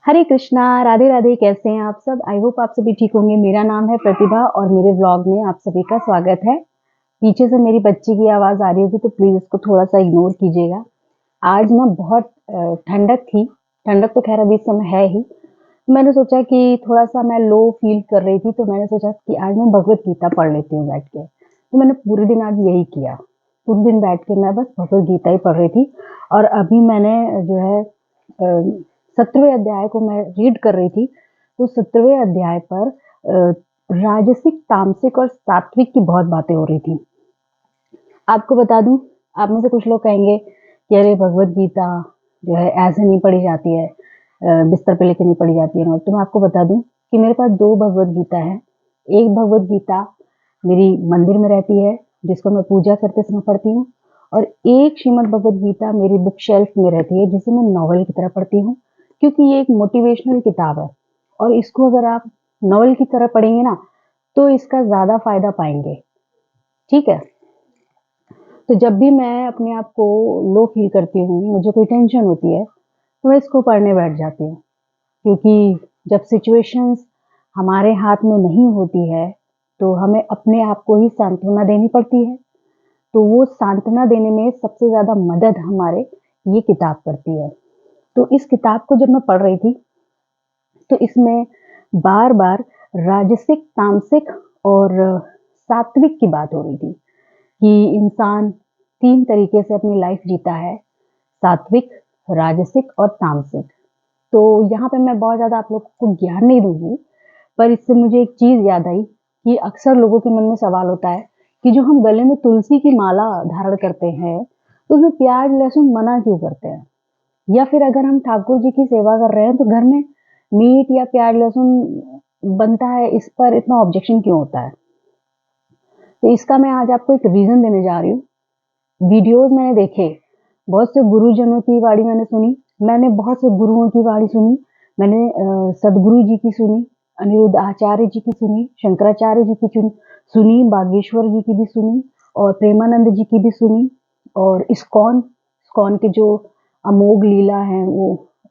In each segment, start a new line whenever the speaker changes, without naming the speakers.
हरे कृष्णा, राधे राधे। कैसे हैं आप सब? आई होप आप सभी ठीक होंगे। मेरा नाम है प्रतिभा और मेरे व्लॉग में आप सभी का स्वागत है। पीछे से मेरी बच्ची की आवाज़ आ रही होगी तो प्लीज़ इसको थोड़ा-सा इग्नोर कीजिएगा। आज ना बहुत ठंडक थी, ठंडक तो ख़ैर अभी इस समय है ही। मैंने सोचा कि थोड़ा-सा मैं लो फ़ील कर रही थी तो मैंने सोचा कि आज मैं भगवद गीता पढ़ लेती हूँ बैठ के। तो मैंने पूरे दिन आज यही किया। पूरे दिन बैठ के मैं बस भगवद गीता ही पढ़ रही थी और अभी मैंने जो है 17वें अध्याय को मैं रीड कर रही थी। तो 17वें अध्याय पर राजसिक, तामसिक और सात्विक की बहुत बातें हो रही थी। आपको बता दूं, आप में से कुछ लोग कहेंगे कि अरे भगवद गीता जो है ऐसे नहीं पढ़ी जाती है, बिस्तर पे लेके नहीं पढ़ी जाती है ना। तो मैं आपको बता दूं कि मेरे पास 2 भगवद गीता है। एक भगवद गीता मेरी मंदिर में रहती है जिसको मैं पूजा करते समय पढ़ती हूँ और एक श्रीमद् भगवद गीता मेरी बुक शेल्फ में रहती है जिसे मैं नॉवल की तरह पढ़ती हूँ, क्योंकि ये एक मोटिवेशनल किताब है और इसको अगर आप नॉवल की तरह पढ़ेंगे ना तो इसका ज़्यादा फ़ायदा पाएंगे। ठीक है? तो जब भी मैं अपने आप को लो फ़ील करती हूँ, मुझे कोई टेंशन होती है, तो मैं इसको पढ़ने बैठ जाती हूँ। क्योंकि जब सिचुएशंस हमारे हाथ में नहीं होती है, तो हमें अपने आप को ही सांत्वना देनी पड़ती है। तो वो सांत्वना देने में सबसे ज़्यादा मदद हमारे ये किताब करती है। तो इस किताब को जब मैं पढ़ रही थी, तो इसमें बार-बार राजसिक, तामसिक और सात्विक की बात हो रही थी कि इंसान 3 तरीके से अपनी लाइफ जीता है, सात्विक, राजसिक और तामसिक। तो यहाँ पे मैं बहुत ज़्यादा आप लोगों को ज्ञान नहीं दूँगी, पर इससे मुझे एक चीज़ याद आई कि अक्सर लोगों के मन में सवाल होता है कि जो हम गले में तुलसी की माला धारण करते हैं, तो उसमें प्याज़, लहसुन मना क्यों करते हैं? या फिर अगर हम ठाकुर जी की सेवा कर रहे हैं, तो घर में मीट या प्याज़, लहसुन बनता है, इस पर इतना ऑब्जेक्शन क्यों होता है? तो इसका मैं आज आपको एक रीज़न देने जा रही हूँ। वीडियोज़ मैंने देखे, बहुत से गुरुजनों की वाणी मैंने सुनी, मैंने बहुत से गुरुओं की वाणी सुनी, मैंने सद्गुरु जी की सुनी, अनिरुद्ध आचार्य जी की सुनी, शंकराचार्य जी की सुनी, बागेश्वर जी की भी सुनी और प्रेमानंद जी की भी सुनी और इस्कॉन के जो अमोघ लीला है वो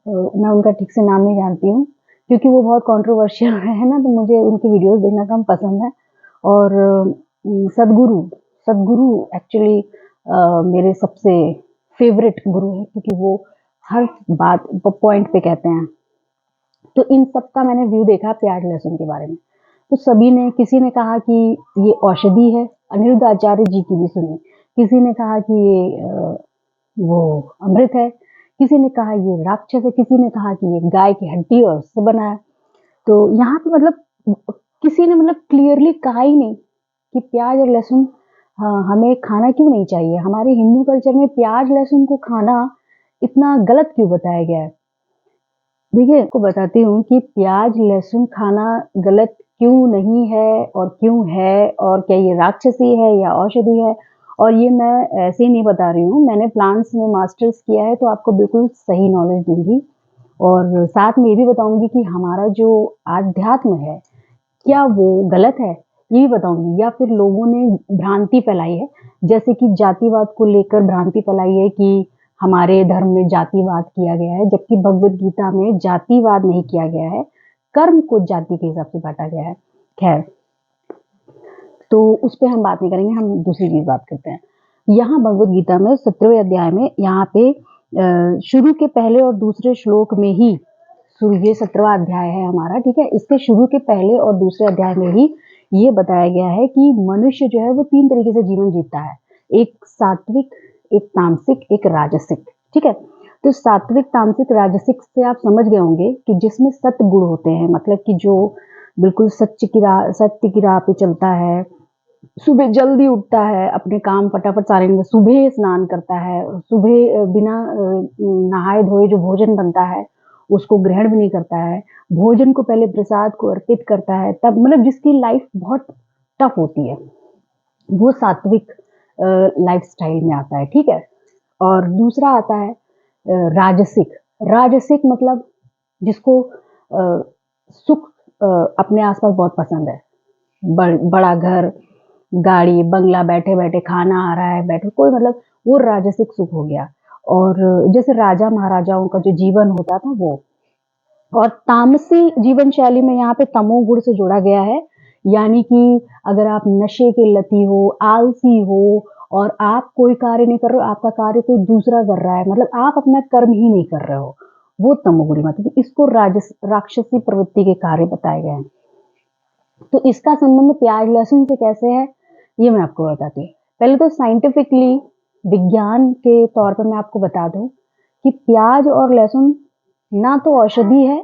मैं उनका ठीक से नाम नहीं जानती हूँ, क्योंकि वो बहुत कंट्रोवर्शियल है ना, तो मुझे उनकी वीडियोज़ देखना कम पसंद है। और सद्गुरु सद्गुरु एक्चुअली मेरे सबसे फेवरेट गुरु हैं, क्योंकि वो हर बात पॉइंट पे कहते हैं। तो इन सब का मैंने व्यू देखा प्याज लहसुन के बारे में। तो सभी ने, किसी ने कहा कि ये औषधि है, अनिरुद्ध आचार्य जी की भी सुनी, किसी ने कहा कि ये वो अमृत है, किसी ने कहा ये राक्षस है, किसी ने कहा कि ये गाय की हड्डी है और उससे बना है। तो यहाँ पे मतलब किसी ने मतलब क्लियरली कहा ही नहीं कि प्याज और लहसुन हमें खाना क्यों नहीं चाहिए। हमारे हिंदू कल्चर में प्याज लहसुन को खाना इतना गलत क्यों बताया गया है? देखिए, आपको बताती हूँ कि प्याज लहसुन खाना गलत क्यों नहीं है और क्यों है, और क्या ये राक्षसी है या औषधि है। और ये मैं ऐसे ही नहीं बता रही हूँ, मैंने प्लांट्स में मास्टर्स किया है, तो आपको बिल्कुल सही नॉलेज दूंगी और साथ में ये भी बताऊंगी कि हमारा जो आध्यात्म है, क्या वो गलत है? ये भी बताऊँगी, या फिर लोगों ने भ्रांति फैलाई है, जैसे कि जातिवाद को लेकर भ्रांति फैलाई है कि हमारे धर्म में जातिवाद किया गया है, जबकि भगवद गीता में जातिवाद नहीं किया गया है, कर्म को जाति के हिसाब से बाँटा गया है। खैर, तो उस पे हम बात नहीं करेंगे, हम दूसरी चीज़ बात करते हैं। यहाँ भगवद गीता में 17वें अध्याय में यहाँ पे शुरू के पहले और दूसरे श्लोक में ही, शुरू ये 17वां अध्याय है हमारा, ठीक है? इसके शुरू के पहले और दूसरे अध्याय में ही ये बताया गया है कि मनुष्य जो है वो 3 तरीके से जीवन जीता है। एक सात्विक, एक तामसिक, एक राजसिक, ठीक है? तो सात्विक, तामसिक, राजसिक से आप समझ गए होंगे कि जिसमें सत्गुण होते हैं, मतलब कि जो बिल्कुल सत्य की राह पे चलता है, सुबह जल्दी उठता है, अपने काम फटाफट सारे सुबह स्नान करता है, सुबह बिना नहाए धोए जो भोजन बनता है, उसको ग्रहण भी नहीं करता है, भोजन को पहले प्रसाद को अर्पित करता है, तब मतलब जिसकी लाइफ बहुत टफ होती है, वो सात्विक लाइफस्टाइल में आता है, ठीक है? और दूसरा आता है राजसिक। राजसिक मतलब जिसको सुख अपने आसपास बहुत पसंद है, बड़ा घर, गाड़ी, बंगला, बैठे-बैठे खाना आ रहा है, बैठे कोई मतलब वो राजसिक सुख हो गया। और जैसे राजा महाराजाओं का जो जीवन होता था वो। और तामसी जीवन शैली में यहाँ पे तमोगुण से जोड़ा गया है, यानी कि अगर आप नशे के लती हो, आलसी हो और आप कोई कार्य नहीं कर रहे हो, आपका कार्य कोई दूसरा कर रहा है, मतलब आप अपना कर्म ही नहीं कर रहे हो, वो तमोगुणी मतलब इसको राक्षसी प्रवृत्ति के कार्य बताए गए हैं। तो इसका संबंध प्याज लहसुन से कैसे है, ये मैं आपको बताती हूँ। पहले तो साइंटिफिकली विज्ञान के तौर पर मैं आपको बता दूं कि प्याज और लहसुन ना तो औषधि है,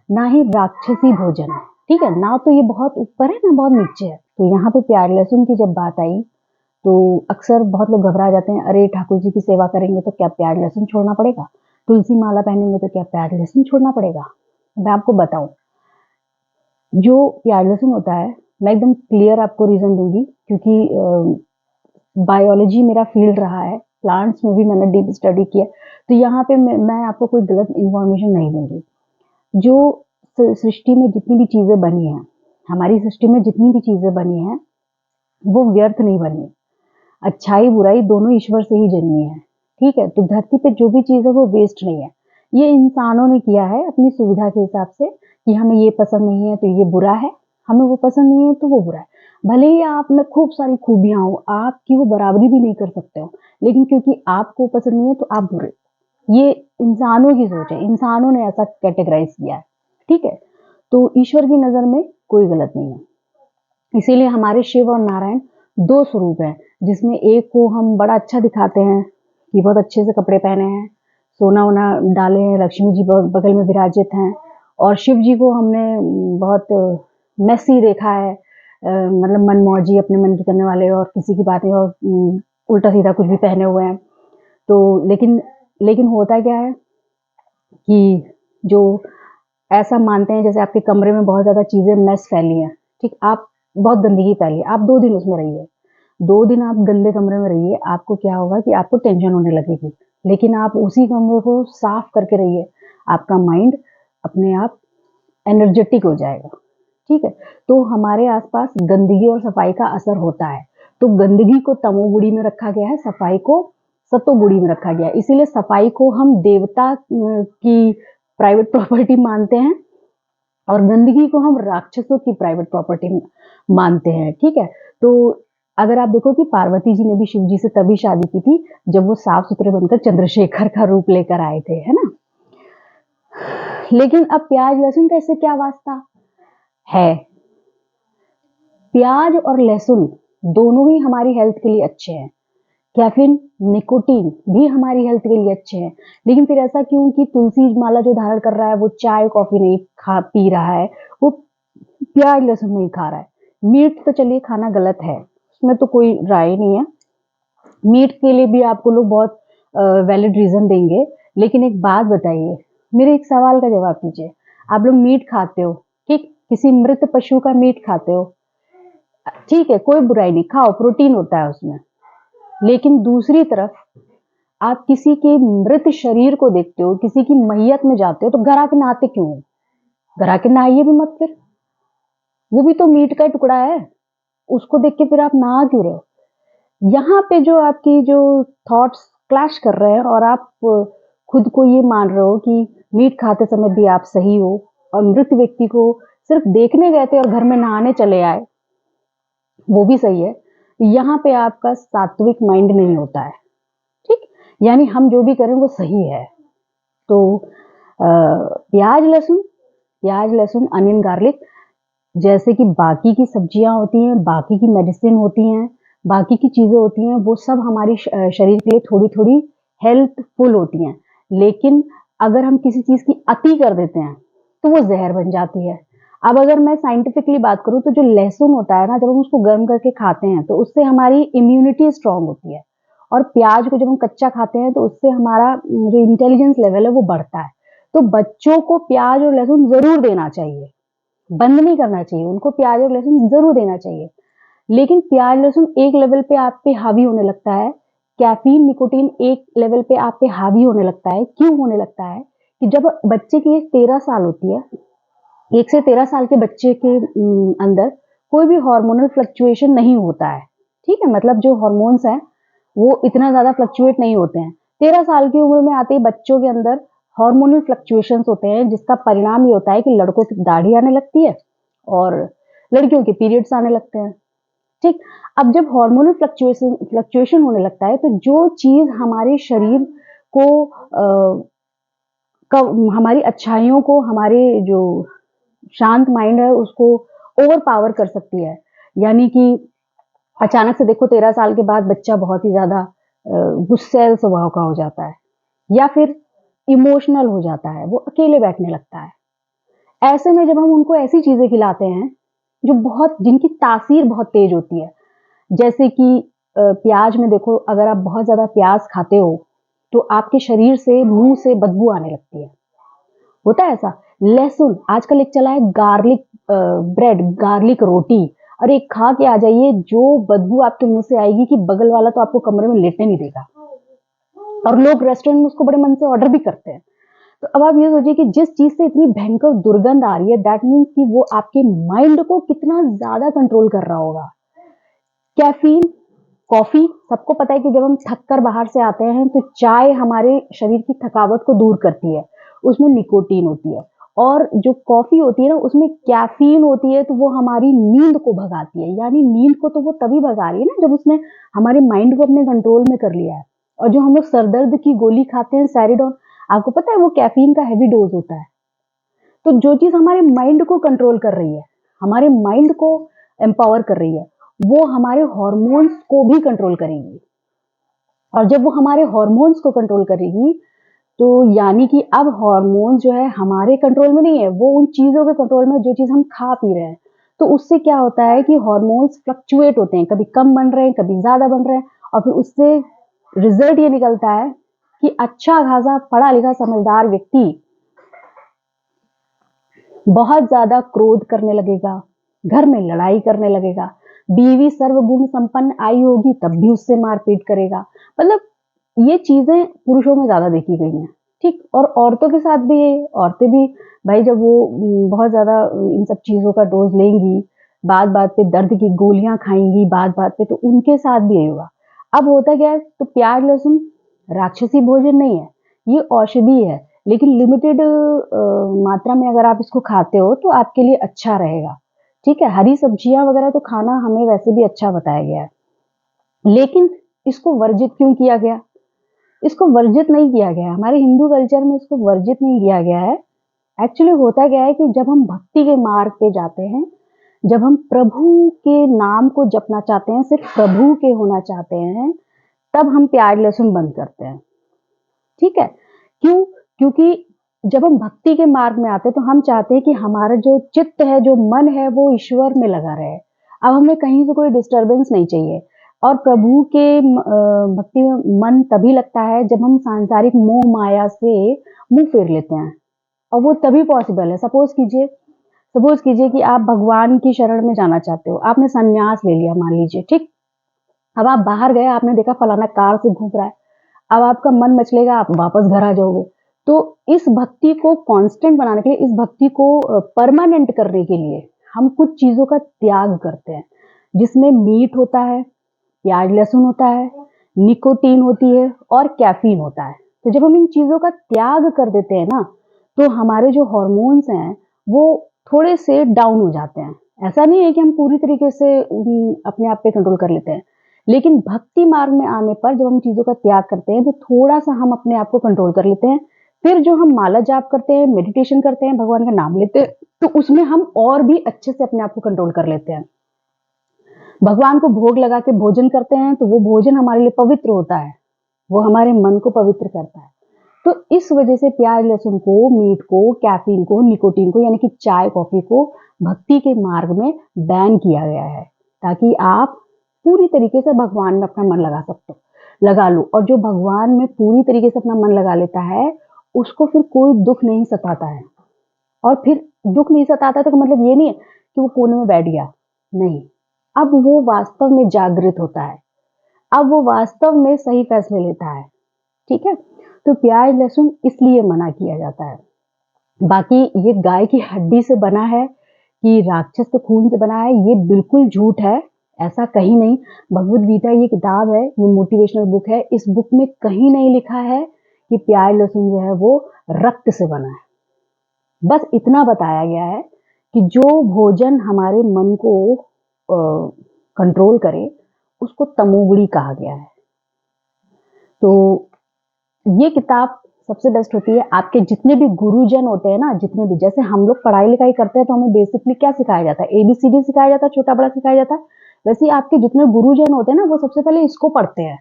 ना ही राक्षसी भोजन है, ठीक है, ना तो ये बहुत ऊपर है, ना बहुत नीचे है। तो यहाँ पे प्याज लहसुन की जब बात आई तो अक्सर बहुत लोग घबरा जाते हैं, अरे ठाकुर जी की सेवा करेंगे तो क्या प्याज लहसुन छोड़ना पड़ेगा, तुलसी माला पहनेंगे तो क्या प्याज लहसुन छोड़ना पड़ेगा। मैं आपको बताऊं, जो प्याज लहसुन होता है, मैं एकदम क्लियर आपको रीजन दूंगी, क्योंकि बायोलॉजी मेरा फील्ड रहा है, प्लांट्स में भी मैंने डीप स्टडी किया, तो यहाँ पे मैं आपको कोई गलत इंफॉर्मेशन नहीं दूंगी। जो सृष्टि में जितनी भी चीजें बनी हैं, हमारी सृष्टि में जितनी भी चीजें बनी हैं, वो व्यर्थ नहीं बनी। अच्छाई बुराई दोनों ईश्वर से ही जन्मी है, ठीक है। तो धरती पे जो भी चीज है वो वेस्ट नहीं है, ये इंसानों ने किया है अपनी सुविधा के हिसाब से कि हमें ये पसंद नहीं है तो ये बुरा है, हमें वो पसंद नहीं है तो वो बुरा है। भले ही आप में खूब सारी खूबियां हो, आपकी वो बराबरी भी नहीं कर सकते हो, लेकिन क्योंकि आपको पसंद नहीं है तो आप बुरे। ये इंसानों की सोच है, इंसानों ने ऐसा कैटेगराइज किया है, ठीक है। तो ईश्वर की नजर में कोई गलत नहीं है। इसीलिए हमारे शिव और नारायण दो स्वरूप हैं, जिसमें एक को हम बड़ा अच्छा दिखाते हैं कि बहुत अच्छे से कपड़े पहने हैं, सोना वोना डाले हैं, लक्ष्मी जी बगल में विराजित हैं, और शिव जी को हमने बहुत मैसी देखा है, मतलब मनमौजी, अपने मन की करने वाले, और किसी की बात नहीं, और उल्टा सीधा कुछ भी पहने हुए हैं। तो लेकिन लेकिन होता क्या है कि जो ऐसा मानते हैं जैसे आपके कमरे में बहुत ज्यादा चीजें मैस फैली हैं, ठीक, आप बहुत गंदगी फैली है, आप 2 दिन उसमें रहिए, 2 दिन आप गंदे कमरे में रहिए, आपको क्या होगा कि आपको टेंशन होने लगेगी। लेकिन आप उसी कमरे को साफ करके रहिए, आपका माइंड अपने आप एनर्जेटिक हो जाएगा, ठीक है। तो हमारे आसपास गंदगी और सफाई का असर होता है, तो गंदगी को तमोगुणी में रखा गया है, सफाई को सतोगुणी में रखा गया है। इसीलिए सफाई को हम देवता की प्राइवेट प्रॉपर्टी मानते हैं, और गंदगी को हम राक्षसों की प्राइवेट प्रॉपर्टी मानते हैं, ठीक है। तो अगर आप देखो कि पार्वती जी ने भी शिव जी से तभी शादी की थी जब वो साफ सुथरे बनकर चंद्रशेखर का रूप लेकर आए थे, है ना। लेकिन अब प्याज लहसुन का इससे क्या वास्ता है। प्याज और लहसुन दोनों ही हमारी हेल्थ के लिए अच्छे हैं, कैफीन, निकोटीन भी हमारी हेल्थ के लिए अच्छे हैं, लेकिन फिर ऐसा क्यों कि तुलसी माला जो धारण कर रहा है वो चाय कॉफी नहीं खा पी रहा है, वो प्याज लहसुन नहीं खा रहा है। मीट तो चलिए खाना गलत है, उसमें तो कोई राय नहीं है, मीट के लिए भी आपको लोग बहुत वैलिड रीजन देंगे। लेकिन एक बात बताइए, मेरे एक सवाल का जवाब दीजिए, आप लोग मीट खाते हो, ठीक, किसी मृत पशु का मीट खाते हो, ठीक है, कोई बुराई नहीं, खाओ, प्रोटीन होता है उसमें। लेकिन दूसरी तरफ आप किसी के मृत शरीर को देखते हो, किसी की मैयत में जाते हो, तो घर आके नहाते क्यों हो? घर आके नहाइए भी मत फिर, वो भी तो मीट का टुकड़ा है, उसको देख के फिर आप नहा क्यों रहे हो। यहाँ पे जो आपकी जो थॉट्स क्लैश कर रहे हैं, और आप खुद को ये मान रहे हो कि मीट खाते समय भी आप सही हो, और मृत व्यक्ति को सिर्फ देखने गए थे और घर में नहाने चले आए, वो भी सही है। यहाँ पे आपका सात्विक माइंड नहीं होता है, ठीक, यानी हम जो भी करें वो सही है। तो प्याज लहसुन अनियन गार्लिक जैसे कि बाकी की सब्जियां होती हैं, बाकी की मेडिसिन होती हैं, बाकी की चीजें होती हैं, वो सब हमारी शरीर के लिए थोड़ी थोड़ी हेल्पफुल होती हैं, लेकिन अगर हम किसी चीज की अति कर देते हैं तो वो जहर बन जाती है। अब अगर मैं साइंटिफिकली बात करूं तो जो लहसुन होता है ना, जब हम उसको गर्म करके खाते हैं तो उससे हमारी इम्यूनिटी स्ट्रांग होती है, और प्याज को जब हम कच्चा खाते हैं तो उससे हमारा जो इंटेलिजेंस लेवल है वो बढ़ता है। तो बच्चों को प्याज और लहसुन जरूर देना चाहिए, बंद नहीं करना चाहिए, उनको प्याज और लहसुन जरूर देना चाहिए। लेकिन प्याज लहसुन एक लेवल पे आप पे हावी होने लगता है, कैफीन निकोटीन एक लेवल पे आप पे हावी होने लगता है। क्यों होने लगता है कि जब बच्चे की एज 13 साल होती है, 1 से 13 साल के बच्चे के अंदर कोई भी हार्मोनल फ्लक्चुएशन नहीं होता है, ठीक है, मतलब जो हार्मोन्स हैं वो इतना ज्यादा फ्लक्चुएट नहीं होते हैं। 13 साल की उम्र में आते ही बच्चों के अंदर हार्मोनल फ्लक्चुएशंस होते हैं, जिसका परिणाम ये होता है कि लड़कों की दाढ़ी आने लगती है और लड़कियों के पीरियड्स आने लगते हैं। ठीक, अब जब हार्मोनल फ्लक्चुएशन होने लगता है, तो जो चीज हमारे शरीर को हमारी अच्छाइयों को, हमारे जो शांत माइंड है उसको ओवर पावर कर सकती है। यानी कि अचानक से देखो 13 साल के बाद बच्चा बहुत ही ज्यादा गुस्सैल स्वभाव का हो जाता है, या फिर इमोशनल हो जाता है, वो अकेले बैठने लगता है। ऐसे में जब हम उनको ऐसी चीजें खिलाते हैं जो बहुत, जिनकी तासीर बहुत तेज होती है, जैसे कि प्याज में देखो, अगर आप बहुत ज्यादा प्याज खाते हो तो आपके शरीर से, मुंह से बदबू आने लगती है, होता है ऐसा। लहसुन, आजकल एक चला है गार्लिक ब्रेड, गार्लिक रोटी, और एक खा के आ जाइए, जो बदबू आपके मुंह से आएगी कि बगल वाला तो आपको कमरे में लेटने नहीं देगा, और लोग रेस्टोरेंट में उसको बड़े मन से ऑर्डर भी करते हैं। तो अब आप ये सोचिए कि जिस चीज से इतनी भयंकर दुर्गंध आ रही है, दैट मीन्स कि वो आपके माइंड को कितना ज्यादा कंट्रोल कर रहा होगा। कैफीन, कॉफी, सबको पता है कि जब हम थक कर बाहर से आते हैं तो चाय हमारे शरीर की थकावट को दूर करती है, उसमें निकोटीन होती है। और जो कॉफी होती है ना, उसमें कैफीन होती है, तो वो हमारी नींद को भगाती है। यानी नींद को तो वो तभी भगा रही है ना जब उसने हमारे माइंड को अपने कंट्रोल में कर लिया है। और जो हम लोग सरदर्द की गोली खाते हैं सैरिडोन, आपको पता है वो कैफीन का हैवी डोज होता है। तो जो चीज हमारे माइंड को कंट्रोल कर रही है, हमारे माइंड को एम्पावर कर रही है, वो हमारे हॉर्मोन्स को भी कंट्रोल करेगी। और जब वो हमारे हॉर्मोन्स को कंट्रोल करेगी, तो यानी कि अब हॉर्मोन्स जो है हमारे कंट्रोल में नहीं है, वो उन चीजों के कंट्रोल में, जो चीज हम खा पी रहे हैं। तो उससे क्या होता है कि हॉर्मोन्स फ्लक्चुएट होते हैं, कभी कम बन रहे हैं, कभी ज्यादा बन रहे हैं, और फिर उससे रिजल्ट ये निकलता है कि अच्छा खासा पढ़ा लिखा समझदार व्यक्ति बहुत ज्यादा क्रोध करने लगेगा, घर में लड़ाई करने लगेगा, बीवी सर्वगुण संपन्न आई होगी तब भी उससे मारपीट करेगा। मतलब ये चीजें पुरुषों में ज्यादा देखी गई हैं। ठीक, और औरतों के साथ भी ये, औरतें भी भाई जब वो बहुत ज्यादा इन सब चीजों का डोज लेंगी, बात बात पे दर्द की गोलियां खाएंगी, बात बात पे, तो उनके साथ भी यही होगा। अब होता क्या है, तो प्याज लहसुन राक्षसी भोजन नहीं है, ये औषधि है, लेकिन लिमिटेड मात्रा में अगर आप इसको खाते हो तो आपके लिए अच्छा रहेगा। ठीक है, हरी सब्जियां वगैरह तो खाना हमें वैसे भी अच्छा बताया गया है, लेकिन इसको वर्जित क्यों किया गया? इसको वर्जित नहीं किया गया है, हमारे हिंदू कल्चर में इसको वर्जित नहीं किया गया है। एक्चुअली होता क्या है कि जब हम भक्ति के मार्ग पे जाते हैं, जब हम प्रभु के नाम को जपना चाहते हैं, सिर्फ प्रभु के होना चाहते हैं, तब हम प्याज लहसुन बंद करते हैं। ठीक है, क्यों? क्योंकि जब हम भक्ति के मार्ग में आते हैं तो हम चाहते हैं कि हमारा जो चित्त है, जो मन है, वो ईश्वर में लगा रहे। अब हमें कहीं से कोई डिस्टरबेंस नहीं चाहिए। और प्रभु के भक्ति में मन तभी लगता है जब हम सांसारिक मोह माया से मुंह फेर लेते हैं, और वो तभी पॉसिबल है। सपोज कीजिए कि आप भगवान की शरण में जाना चाहते हो, आपने संन्यास ले लिया मान लीजिए। ठीक, अब आप बाहर गए, आपने देखा फलाना कार से घूम रहा है, अब आपका मन मचलेगा, आप वापस घर आ जाओगे। तो इस भक्ति को कांस्टेंट बनाने के लिए, इस भक्ति को परमानेंट करने के लिए हम कुछ चीजों का त्याग करते हैं, जिसमें मीट होता है, प्याज लहसुन होता है, निकोटीन होती है, और कैफीन होता है। तो जब हम इन चीजों का त्याग कर देते हैं ना, तो हमारे जो हॉर्मोन्स हैं वो थोड़े से डाउन हो जाते हैं। ऐसा नहीं है कि हम पूरी तरीके से अपने आप पे कंट्रोल कर लेते हैं, लेकिन भक्ति मार्ग में आने पर जब हम चीजों का त्याग करते हैं तो थोड़ा सा हम अपने आप को कंट्रोल कर लेते हैं। फिर जो हम माला जाप करते हैं, मेडिटेशन करते हैं, भगवान का नाम लेते हैं, तो उसमें हम और भी अच्छे से अपने आप को कंट्रोल कर लेते हैं। भगवान को भोग लगा के भोजन करते हैं तो वो भोजन हमारे लिए पवित्र होता है, वो हमारे मन को पवित्र करता है। तो इस वजह से प्याज लहसुन को, मीट को, कैफीन को, निकोटीन को, यानी कि चाय कॉफी को भक्ति के मार्ग में बैन किया गया है, ताकि आप पूरी तरीके से भगवान में अपना मन लगा लो। और जो भगवान में पूरी तरीके से अपना मन लगा लेता है, उसको फिर कोई दुख नहीं सताता है। और फिर दुख नहीं सताता तो मतलब ये नहीं है कि वो कोने में बैठ गया, नहीं, अब वो वास्तव में जागृत होता है, अब वो वास्तव में सही फैसले लेता है। ठीक है, तो प्याज लहसुन इसलिए मना किया जाता है। बाकी ये गाय की हड्डी से बना है कि राक्षस के खून से बना है, ये बिल्कुल झूठ है, ऐसा कहीं नहीं। भगवत गीता ये किताब है, ये मोटिवेशनल बुक है, इस बुक में कहीं नहीं लिखा है कि प्याज लहसुन जो है वो रक्त से बना है। बस इतना बताया गया है कि जो भोजन हमारे मन को कंट्रोल करे उसको तमोगुणी कहा गया है। तो ये किताब सबसे बेस्ट होती है। आपके जितने भी गुरुजन होते हैं ना, जितने भी, जैसे हम लोग पढ़ाई लिखाई करते हैं तो हमें बेसिकली क्या सिखाया जाता है, ABCD सिखाया जाता है, छोटा बड़ा सिखाया जाता है। वैसे ही आपके जितने गुरुजन होते हैं ना, वो सबसे पहले इसको पढ़ते हैं,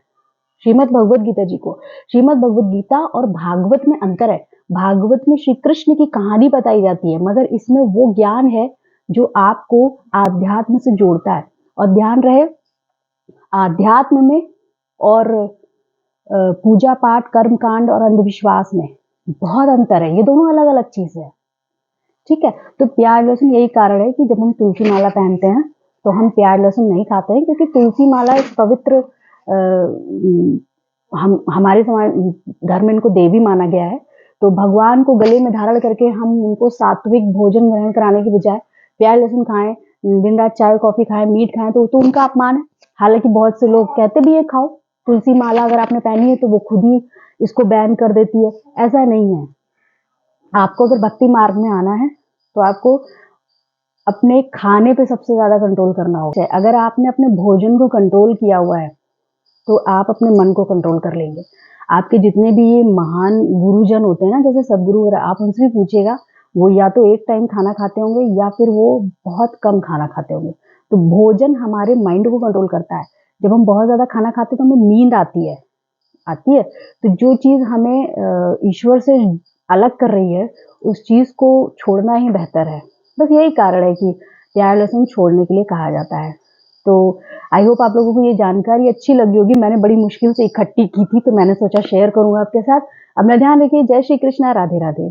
श्रीमद् भगवत गीता जी को। श्रीमद् भगवत गीता और भागवत में अंतर है। भागवत में श्री कृष्ण की कहानी बताई जाती है, मगर इसमें वो ज्ञान है जो आपको आध्यात्म से जोड़ता है। और ध्यान रहे, आध्यात्म में और पूजा पाठ, कर्म कांड और अंधविश्वास में बहुत अंतर है। ये दोनों अलग अलग चीज है, ठीक है। तो प्याज लहसुन, यही कारण है कि जब हम तुलसी माला पहनते हैं तो हम प्याज लहसुन नहीं खाते हैं, क्योंकि तुलसी माला एक पवित्र हमारे समाज धर्म में इनको देवी माना गया है। तो भगवान को गले में धारण करके हम उनको सात्विक भोजन ग्रहण कराने के बजाय प्याज लहसुन खाएं, दिन रात चाय कॉफी खाएं, मीट खाएं, तो उनका अपमान है। हालांकि बहुत से लोग कहते भी है खाओ, तुलसी माला अगर आपने पहनी है तो वो खुद ही इसको बैन कर देती है। ऐसा नहीं है। आपको अगर भक्ति मार्ग में आना है तो आपको अपने खाने पे सबसे ज्यादा कंट्रोल करना होगा। अगर आपने अपने भोजन को कंट्रोल किया हुआ है तो आप अपने मन को कंट्रोल कर लेंगे। आपके जितने भी ये महान गुरुजन होते हैं ना, जैसे सदगुरु, आप उनसे भी पूछिएगा, वो या तो एक टाइम खाना खाते होंगे या फिर वो बहुत कम खाना खाते होंगे। तो भोजन हमारे माइंड को कंट्रोल करता है। जब हम बहुत ज्यादा खाना खाते हैं तो हमें नींद आती है। तो जो चीज हमें ईश्वर से अलग कर रही है, उस चीज को छोड़ना ही बेहतर है। बस यही कारण है कि प्याज लहसुन छोड़ने के लिए कहा जाता है। तो आई होप आप लोगों को ये जानकारी अच्छी लगी होगी। मैंने बड़ी मुश्किल से इकट्ठी की थी, तो मैंने सोचा शेयर करूंगा आपके साथ। अपना ध्यान रखिए। जय श्री कृष्णा, राधे राधे।